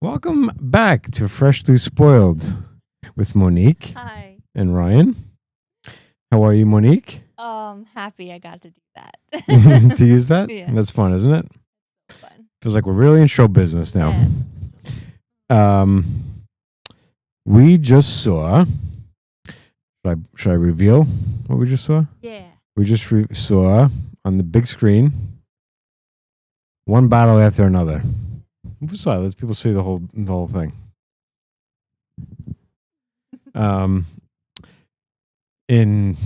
Welcome back to Freshly Spoiled with Monique Hi. and Ryan. How are you, Monique? Happy I got to do that. To use that? Yeah. That's fun, isn't it? Fun. Feels like we're really in show business now. Yeah, We just saw. Should I reveal what we just saw? yeah. We just saw on the big screen one battle after another. We saw it. Let people see the whole thing. In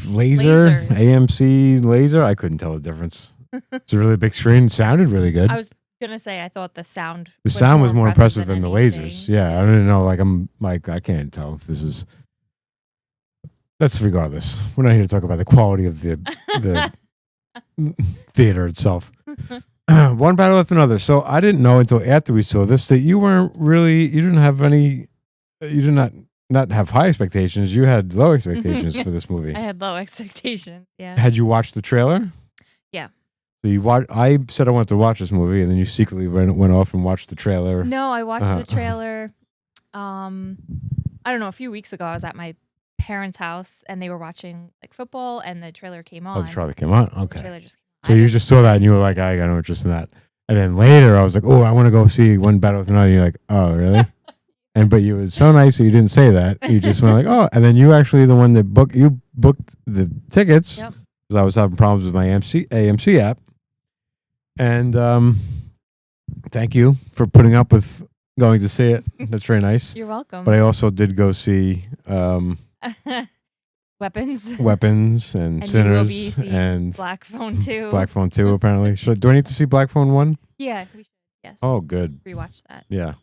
laser, Lasers. AMC laser, I couldn't tell the difference. It's a really big screen. It sounded really good. I was gonna say I thought the sound. The sound was more impressive than than the anything. lasers. Yeah, I didn't know. I can't tell if this is. That's regardless. We're not here to talk about the quality of the theater itself. One battle after another. So I didn't know until after we saw this that you didn't have any. You did not have high expectations. You had low expectations for this movie. I had low expectations. Yeah. Had you watched the trailer? Yeah. So I said I wanted to watch this movie, and then you secretly went off and watched the trailer. No, I watched the trailer. I don't know. A few weeks ago, I was at my parents' house, and they were watching like football, and the trailer came on. Oh, the trailer came on. The Okay. trailer just came on. So you just saw that, and you were like, I got no interest in that. And then later, I was like, oh, I want to go see One Battle with Another. And you're like, oh, really? But you was so nice that you didn't say that. You just went like, oh, and then you actually the one that booked the tickets because Yep. I was having problems with my AMC app. And thank you for putting up with going to see it. That's very nice. You're welcome. But I also did go see Weapons. Weapons and And you will be Sinners seeing and Black Phone 2. Black Phone 2, apparently. Do I need to see Black Phone 1? Yeah, we should. Yes. Oh, good. Rewatch that. Yeah.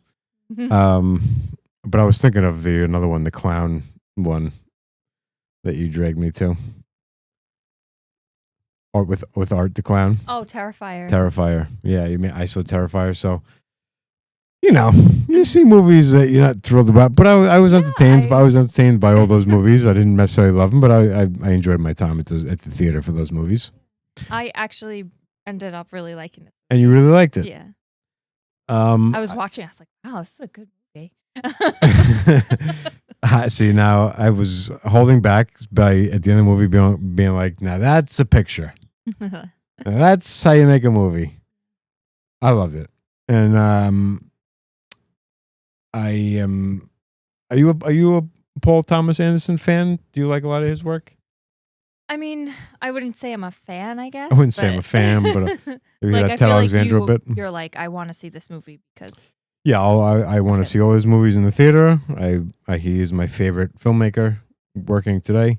But I was thinking of another one, the clown one that you dragged me to. Or with Art the Clown. Oh, Terrifier. Terrifier. Yeah, you mean I saw Terrifier, so you see movies that you're not thrilled about, but I was entertained. I was entertained by all those movies. I didn't necessarily love them, but I enjoyed my time at the theater for those movies. I actually ended up really liking it. And you really liked it. Yeah. I I was watching. I was like, wow, this is a good movie. See, now I was holding back by at the end of the movie being like, now that's a picture. Now that's how you make a movie. I loved it, and I am. Are you a Paul Thomas Anderson fan? Do you like a lot of his work? I mean, I wouldn't say I'm a fan, I guess. I wouldn't say I'm a fan, but maybe like, that I Ted feel Alexander like a bit. You're like, I want to see this movie because. Yeah, I want to see all his movies in the theater. He is my favorite filmmaker working today.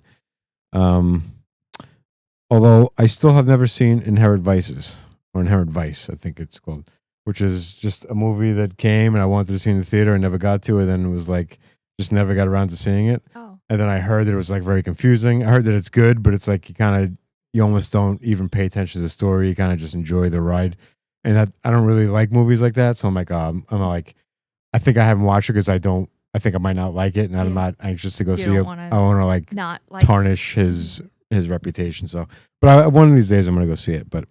Although I still have never seen Inherent Vice, I think it's called, which is just a movie that came and I wanted to see in the theater and never got to it. And it was like just never got around to seeing it. Oh. And then I heard that it was like very confusing. I heard that it's good, but it's like you almost don't even pay attention to the story. You kind of just enjoy the ride. And I don't really like movies like that. So I'm like, I'm like, I think I haven't watched it because I think I might not like it. And I'm not anxious to go see it. I want to like not like tarnish his reputation. So, but one of these days I'm going to go see it. But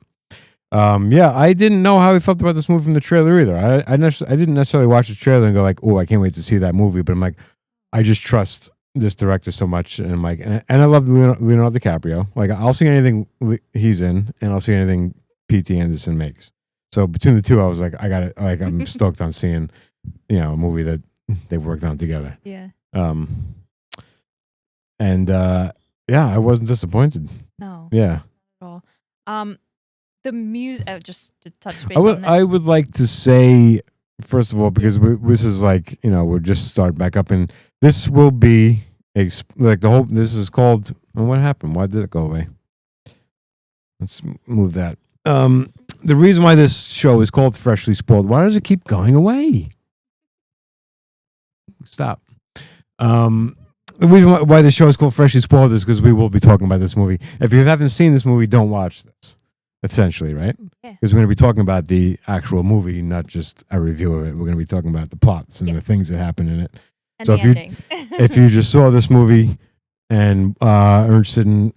yeah, I didn't know how I felt about this movie from the trailer either. I didn't necessarily watch the trailer and go like, oh, I can't wait to see that movie. But I'm like, I just trust this director so much. And I'm like, and I love Leonardo DiCaprio. Like I'll see anything he's in and I'll see anything P.T. Anderson makes. So between the two, I was like, I got it. Like I'm stoked on seeing, a movie that they've worked on together. Yeah. And yeah, I wasn't disappointed. No. Yeah. Not at all. The music, just to touch base on this. I would like to say, first of all, because this is like, we're just starting back up, and this will be like the whole. This is called. What happened? Why did it go away? Let's move that. The reason why this show is called Freshly Spoiled. Why does it keep going away? Stop. The reason why the show is called Freshly Spoiled is because we will be talking about this movie. If you haven't seen this movie, don't watch this. Essentially, right? Yeah. Because we're going to be talking about the actual movie, not just a review of it. We're going to be talking about the plots and the things that happen in it. And so the ending. if you just saw this movie and are interested in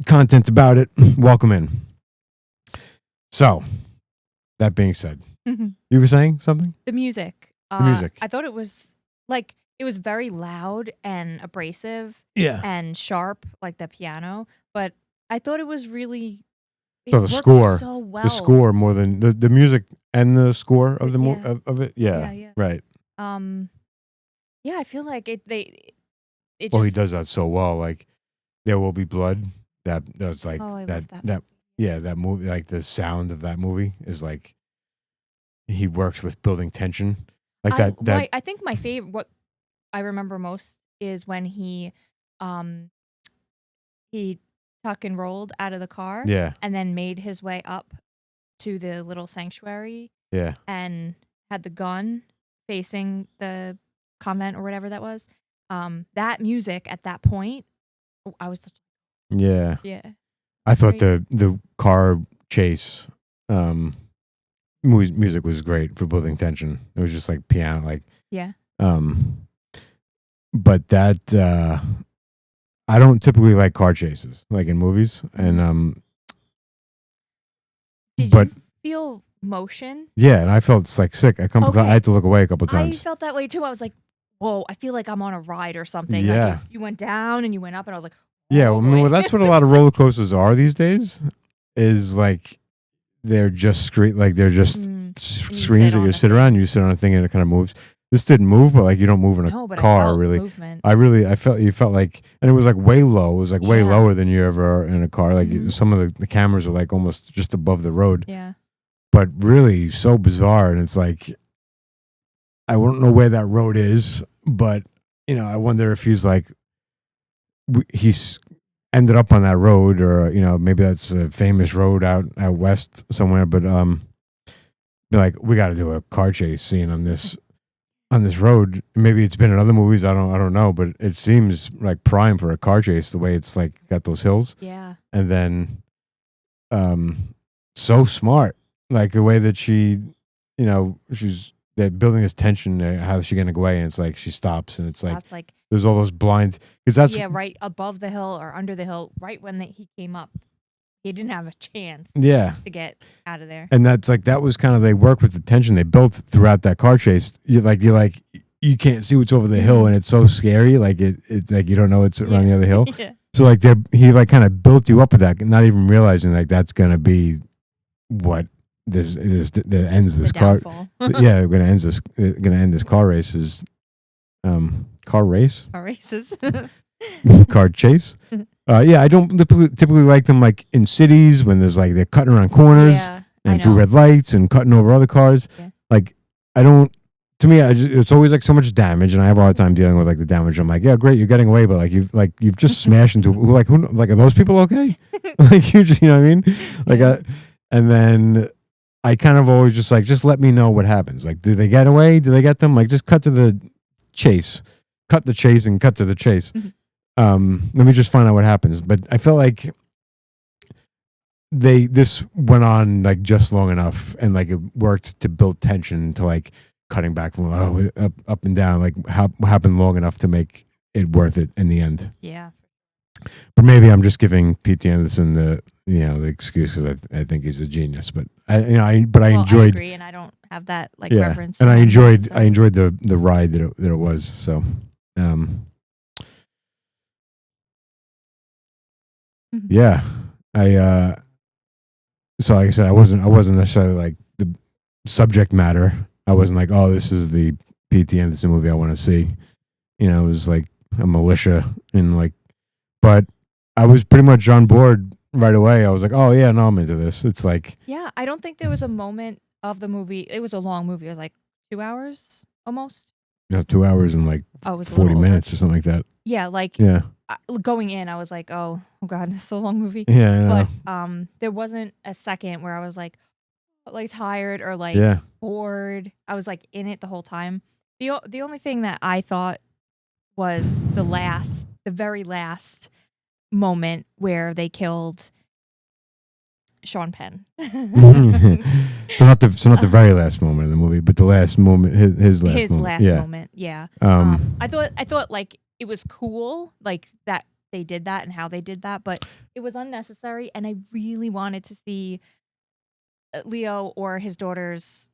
content about it, welcome in. So, that being said, You were saying something? The music. The music. I thought it was very loud and abrasive Yeah. and sharp, like the piano. But I thought it was really. So It the worked score, so well. the score more than the music and the score of the Yeah. of it. Yeah. Yeah. Right. Yeah, I feel like it. It Well, just. he does that so well. Like, There Will Be Blood. That's like Oh, I that love that. that yeah, that movie. Like the sound of that movie is like he works with building tension. Like that. I think my favorite, what I remember most, is when he tuck and rolled out of the car, Yeah. and then made his way up to the little sanctuary, Yeah. and had the gun facing the convent or whatever that was. That music at that point, I was Yeah. yeah. I thought Great. the car chase music was great for building tension. It was just like piano, like Yeah. but that I don't typically like car chases like in movies, and Did but you feel motion? yeah, and I felt like sick. I Okay. had to look away a couple I times. felt that way too. I was like, whoa, I feel like I'm on a ride or something. Yeah. Like you went down and you went up, and I was like, Yeah, oh, I mean, boy. that's what a lot of roller coasters are these days. Is like they're just they're just screens that you sit around. You sit on a thing and it kind of moves. This didn't move, but like you don't move in a No, but I car felt really. movement. I felt you felt like, and it was like way low. It was like way Yeah. lower than you ever are in a car. Like Mhm. some of the cameras were like almost just above the road. Yeah. But really so bizarre, and it's like I don't know where that road is, but I wonder if he's like he's ended up on that road, or maybe that's a famous road out west somewhere. But be like, we got to do a car chase scene on this road. Maybe it's been in other movies. I don't know, but it seems like prime for a car chase. The way it's like got those hills, Yeah. and then so smart, like the way that she's they're building this tension. How's she gonna go away? And it's like she stops, and it's like That's like there's all those blinds because that's right above the hill or under the hill. Right when he came up, he didn't have a chance yeah. to get out of there. And that's like that was kind of they work with the tension they built throughout that car chase. You can't see what's over the hill, and it's so scary. Like it's like you don't know it's around the other hill. Yeah. So like he like kind of built you up with that, not even realizing like that's gonna be what this is that ends this The car. downfall. Yeah, gonna end this car race is car race Car races. car chase. Yeah, I don't typically like them like in cities when there's like they're cutting around corners. Yeah. And through red lights and cutting over other cars. Yeah. Like, I don't. To me, it's always like so much damage, and I have a hard time dealing with like the damage. I'm like, yeah, great, you're getting away, but you've just smashed into are those people okay? Like you just, you know what I mean? Like, and then I kind of always just let me know what happens. Like, do they get away? Do they get them? Like, just cut to the chase, cut the chase, and cut to the chase. Let me just find out what happens. But I felt like this went on like just long enough, and like it worked to build tension to like cutting back from up and down, like happened long enough to make it worth it in the end. Yeah. But maybe I'm just giving P.T. Anderson the excuse because I think he's a genius. But I enjoyed. I agree, and I don't have that like reference. And I enjoyed the ride that it was. So, yeah, so like I said, I wasn't necessarily like the subject matter. I wasn't like, oh, this is the P.T. Anderson movie I want to see. It was like a militia and like, but I was pretty much on board right away. I was like, oh yeah, no, I'm into this. It's like, yeah, I don't think there was a moment of the movie. It was a long movie. It was like 2 hours almost. 2 hours and like 40 minutes or something like that. Yeah, like yeah. Going in, I was like, oh god, this is a long movie. Yeah, but there wasn't a second where I was like tired or like bored. I was like in it the whole time. The only thing that I thought was the very last moment where they killed Sean Penn. So not the very last moment of the movie, but the last moment, his last moment. Yeah. I thought like it was cool, like that they did that and how they did that, but it was unnecessary, and I really wanted to see Leo or his daughter's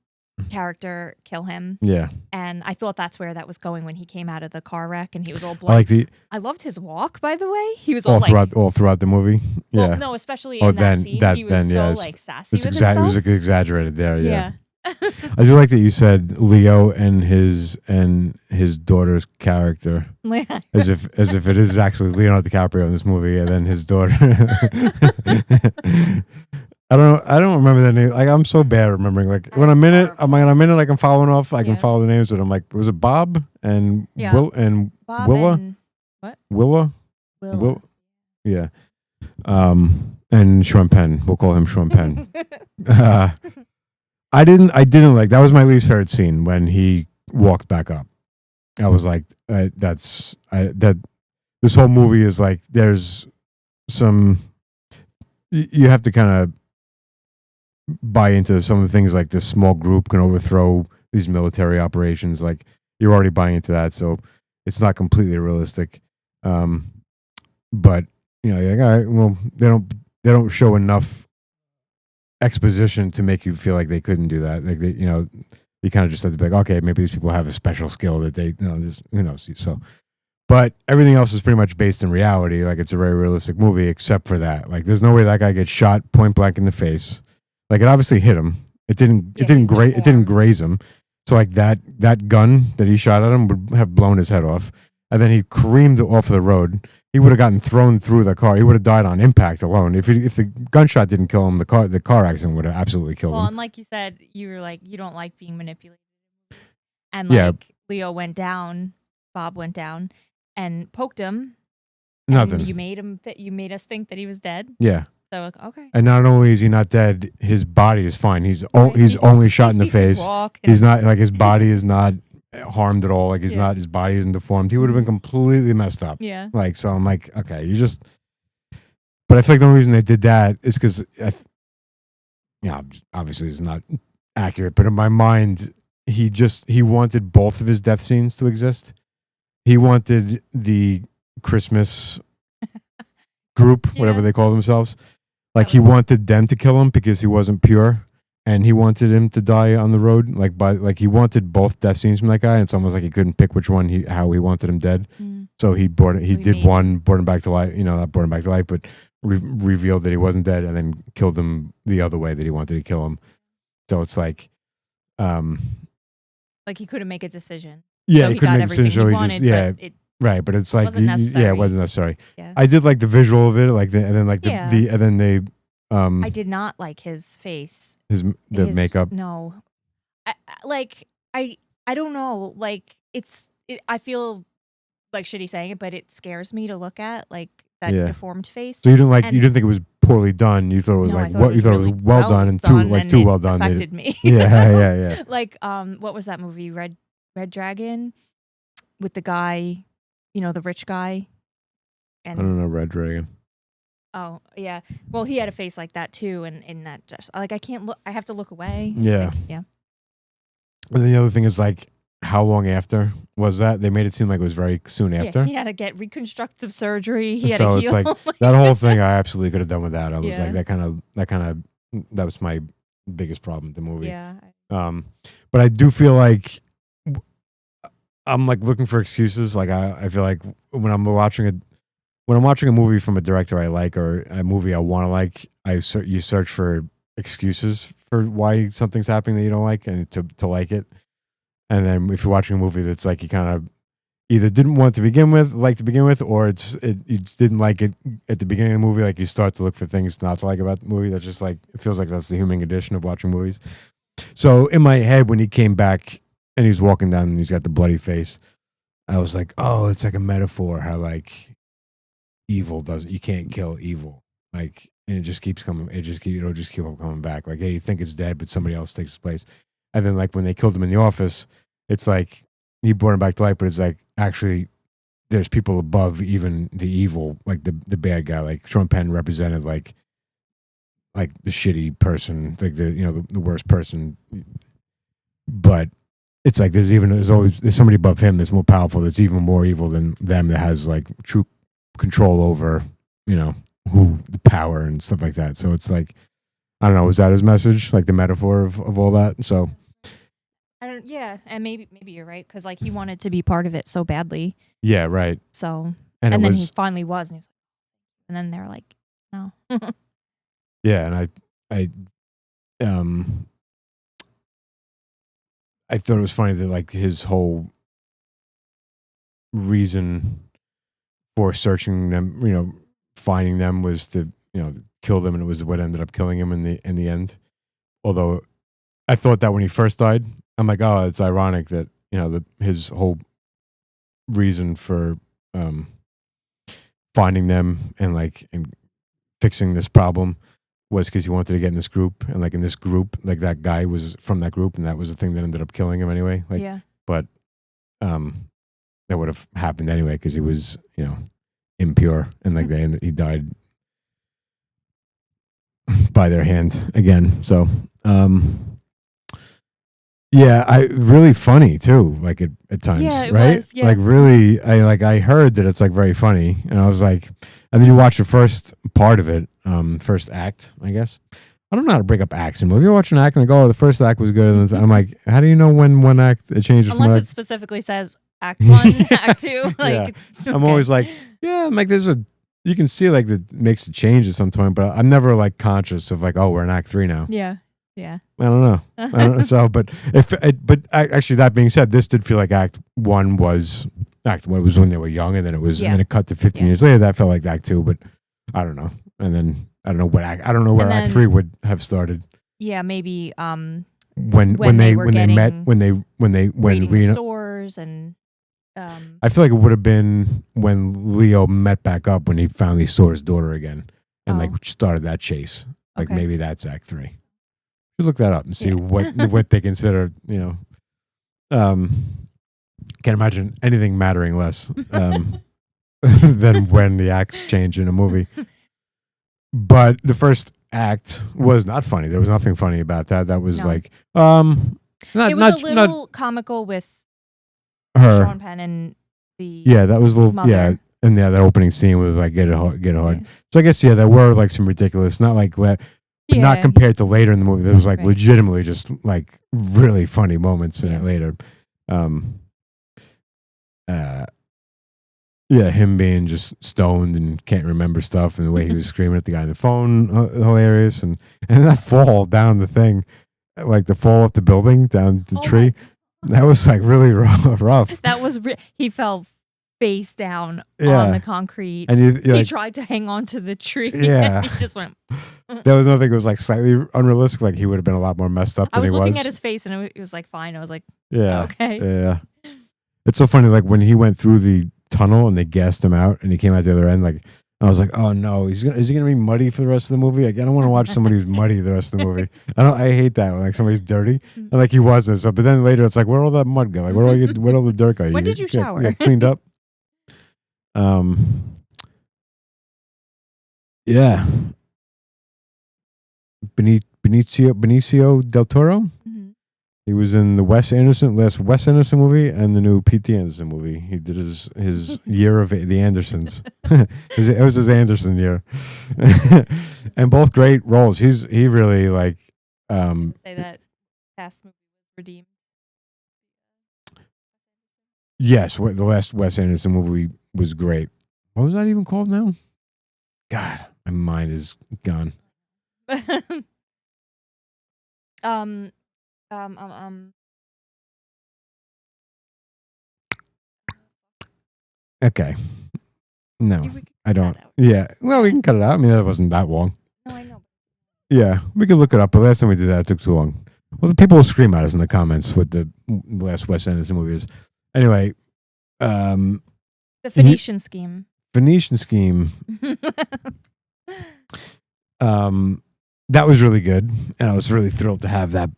character kill him. Yeah. And I thought that's where that was going when he came out of the car wreck and he was all I bloody. I loved his walk, by the way. He was all throughout the movie. Yeah. Well, no, especially in that scene. He was like sassy with himself. It was exaggerated there. Yeah. I do like that you said Leo and his daughter's character, as if it is actually Leonardo DiCaprio in this movie, and then his daughter. I don't remember the name. Like, I'm so bad at remembering. Like, when I'm in it, like I'm following off. I can follow the names, but I'm like, was it Bob and Will and Bob Willa? And what? Willa? Yeah. And Sean Penn. We'll call him Sean Penn. I didn't like, that was my least favorite scene when he walked back up. I was like, this whole movie is like, there's some, you have to kind of buy into some of the things, like this small group can overthrow these military operations. Like, you're already buying into that, so it's not completely realistic. But you're like, all right, well, they don't show enough exposition to make you feel like they couldn't do that. Like, you kind of just have to be like, okay, maybe these people have a special skill that they, who knows. So, but everything else is pretty much based in reality. Like, it's a very realistic movie, except for that. Like, there's no way that guy gets shot point blank in the face. Like, it obviously hit him. It didn't graze him. So, like, that gun that he shot at him would have blown his head off. And then he careened off the road. He would have gotten thrown through the car. He would have died on impact alone. If the gunshot didn't kill him, the car accident would have absolutely killed him. Well, and like you said, you were like, you don't like being manipulated. And like Leo went down, Bob went down, and poked him. Nothing. And you made us think that he was dead. Yeah. So like, okay. And not only is he not dead, his body is fine. He's only shot in the face. He's not, like, his body is not harmed at all. Like, his body isn't deformed. He would have been completely messed up. Yeah. Like, so I'm like, okay, but I feel like the only reason they did that is because, obviously it's not accurate, but in my mind, he wanted both of his death scenes to exist. He wanted the Christmas group, whatever they call themselves. Like, he wanted them to kill him because he wasn't pure. And he wanted him to die on the road, he wanted both death scenes from that guy. And it's almost like he couldn't pick which one how he wanted him dead. So he brought him back to life. Not brought him back to life, but revealed that he wasn't dead, and then killed him the other way that he wanted to kill him. So it's like, like, he couldn't make a decision. Yeah, so he couldn't make a decision. So he just right. But it's like, it wasn't necessary. Yeah. I did like the visual of it, and then they. I did not like his face. His makeup. No, I don't know. Like, I feel like shitty saying it, but it scares me to look at, like, that deformed face. So you didn't think it was poorly done. You thought it was you thought it was well done and too well done. Affected me. Yeah. Like, what was that movie? Red Dragon, with the guy, the rich guy. And I don't know Red Dragon. Oh, yeah. Well, he had a face like that too, and in that, just like, I can't look. I have to look away. Yeah. Like, yeah. And then the other thing is, like, how long after was that? They made it seem like it was very soon after. Yeah, he had to get reconstructive surgery. He had to heal. It's like that whole thing. I absolutely could have done without. I was like, that was my biggest problem with the movie. Yeah. But I do feel like I'm, like, looking for excuses. Like, I feel like when I'm watching a movie from a director I like, or a movie I want to like, you search for excuses for why something's happening that you don't like, and to like it. And then if you're watching a movie that's like, you kind of either didn't want to begin with, or you didn't like it at the beginning of the movie, like, you start to look for things not to like about the movie. That's just like, it feels like that's the human condition of watching movies. So in my head, when he came back and he's walking down and he's got the bloody face, I was like, oh, it's like a metaphor how, like, evil you can't kill evil, like, and it just keeps coming. It'll just keep on coming back. Like, hey, you think it's dead, but somebody else takes its place. And then, like, when they killed him in the office, it's like he brought him back to life, but it's like, actually, there's people above even the evil, like the bad guy. Like, Sean Penn represented like the shitty person, like the worst person. But it's like there's somebody above him that's more powerful, that's even more evil than them, that has, like, true control over, the power and stuff like that. So it's like, I don't know, was that his message, like the metaphor of all that? So I don't. Yeah, and maybe you're right because like he wanted to be part of it so badly. Yeah, right. So And then he finally was, and he was like, and then they're like, no. yeah, and um I thought it was funny that like his whole reason for searching them, finding them was to, kill them, and it was what ended up killing him in the end. Although I thought that when he first died, I'm like, oh, it's ironic that his whole reason for finding them and fixing this problem was because he wanted to get in this group, and like in this group, like that guy was from that group, and that was the thing that ended up killing him anyway. Like, yeah. But that would have happened anyway because he was impure, and like he died by their hand again. So yeah, I really funny too, like at times, Yeah, it right? was, yeah. Like really, I heard that it's like very funny, and I was like, and then you watch the first part of it, first act, I guess. I don't know how to break up acts in movies. You watch an act and I go, oh, the first act was good, and I'm like, how do you know when one act it changes? Unless it specifically says act 1, act 2. Like, yeah. I'm always like, yeah, I'm like, you can see like that makes a change at some point, but I'm never like conscious of like, oh, we're in act 3 now. Yeah. I don't know. So, but actually, that being said, this did feel like act 1 was when they were young, and then and then it cut to 15 years later. That felt like act 2, but I don't know. And then I don't know where act 3 would have started. Yeah, maybe when they met when Leo stores and I feel like it would have been when Leo met back up when he finally saw his daughter again and like started that chase. Like maybe that's act 3. You look that up and see what they consider. Can't imagine anything mattering less than when the acts change in a movie. But the first act was not funny. There was nothing funny about that. That was like it was a little comical with her. Sean Penn and the that was a little mother. And that opening scene was like get it hard. Yeah. So I guess there were like some ridiculous, not like but not compared to later in the movie. There was like legitimately just like really funny moments in it later. Him being just stoned and can't remember stuff, and the way he was screaming at the guy on the phone, hilarious, and that fall down the thing, like the fall off the building down the tree, that was like really rough. That was he fell face down on the concrete, and he tried to hang on to the tree. Yeah, he just went. There was nothing. It was like slightly unrealistic. Like he would have been a lot more messed up than he was. I was looking at his face, and it was like fine. I was like, okay, yeah. It's so funny. Like when he went through the tunnel and they gassed him out, and he came out the other end. Like I was like, oh no, is he gonna be muddy for the rest of the movie? Like I don't want to watch somebody who's muddy the rest of the movie. I hate that when like somebody's dirty, and like he wasn't. So, but then later it's like, where all that mud go? Like where all the dirt go? When did you shower? You cleaned up. Yeah. Benicio del Toro. Mm-hmm. He was in the last Wes Anderson movie and the new P.T. Anderson movie. He did his year of the Andersons. It was his Anderson year, and both great roles. He really like. Say that past movie was redeemed. Yes, the last Wes Anderson movie was great. What was that even called now? God, my mind is gone. Okay. No, I don't. Yeah. Well, we can cut it out. I mean, that wasn't that long. No, I know. Yeah, we could look it up, but last time we did that, it took too long. Well, the people will scream at us in the comments what the last Wes Anderson movie is. Anyway, the Phoenician Scheme. Phoenician Scheme. That was really good, and I was really thrilled to have that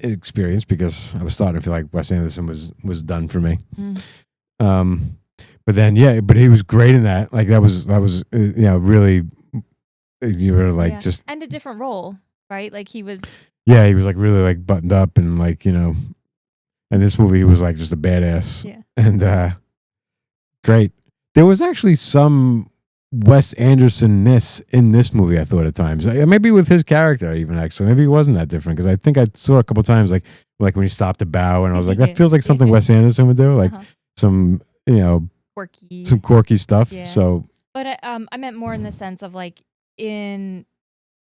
experience because I was starting to feel like Wes Anderson was done for me. But then, but he was great in that. Like that was really, you were like just and a different role, right? Like he was. Yeah, he was like really like buttoned up and like and this movie he was like just a badass. Yeah. And great. There was actually some Wes Anderson-ness in this movie, I thought at times. Maybe with his character even, actually. Maybe he wasn't that different, because I think I saw a couple times, like like when he stopped to bow, and I was like, that Yeah. feels like something Wes Anderson would do, like Uh-huh. some Quirky. some quirky stuff. Yeah. So, But I meant more in the sense of like in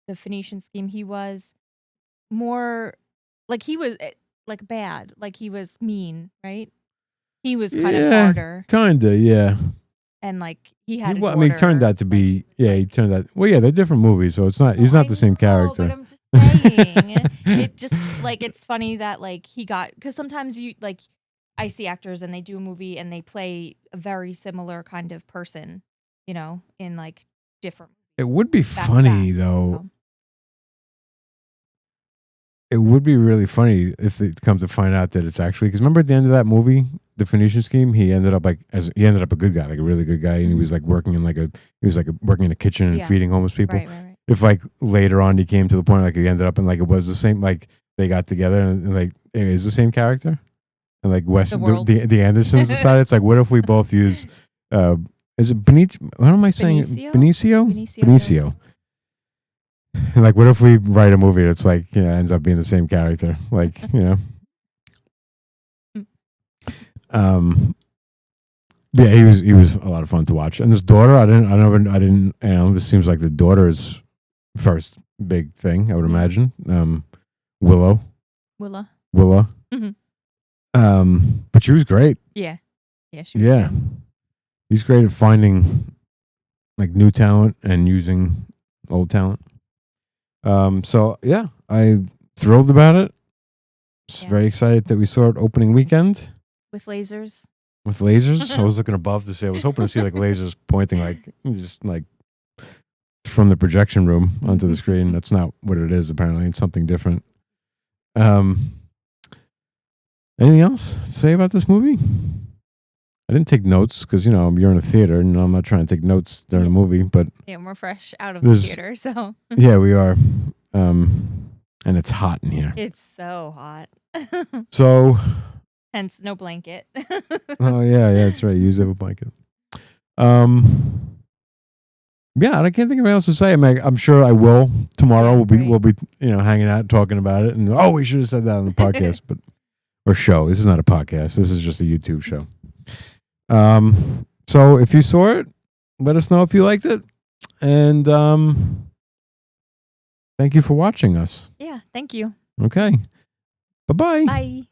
the Phoenician Scheme, he was more like he was like bad, like he was mean, right? He was kind of harder, kinda, yeah. and like he had. I mean, he turned out to be, he turned out. Well, yeah, they're different movies, so it's not. He's not the same character. But I'm just saying, it just like it's funny that like he got, because sometimes you like I see actors and they do a movie and they play a very similar kind of person, in like different. It would be funny though. It would be really funny if it comes to find out that it's actually, because remember at the end of that movie, The Phoenician Scheme, he ended up a good guy, like a really good guy, and he was like working in working in a kitchen and feeding homeless people. Right. If like later on he came to the point like he ended up and like it was the same, like they got together and like it is the same character, and like the Andersons decided it's like, what if we both use is it Benicio? What am I saying? Benicio. And like, what if we write a movie that's like, ends up being the same character? Like, yeah, he was a lot of fun to watch. And his daughter, I didn't. This seems like the daughter's first big thing, I would imagine. Willa. Mm-hmm. But she was great. Yeah, she was great. He's great at finding like new talent and using old talent. So yeah, I'm thrilled about it. Just very excited that we saw it opening weekend with lasers. I was looking above to see. I was hoping to see like lasers pointing like just like from the projection room onto the screen. That's not what it is. Apparently, it's something different. Anything else to say about this movie? I didn't take notes because you're in a theater and I'm not trying to take notes during a movie. But we're fresh out of the theater, so yeah, we are. And it's hot in here. It's so hot. So. Hence, no blanket. Oh yeah, that's right. Use a blanket. Yeah, I can't think of anything else to say. I'm sure I will tomorrow. We'll be hanging out and talking about it. And we should have said that on the podcast, or show. This is not a podcast. This is just a YouTube show. So if you saw it, let us know if you liked it, and thank you for watching us. Yeah, thank you. Okay, bye-bye. Bye.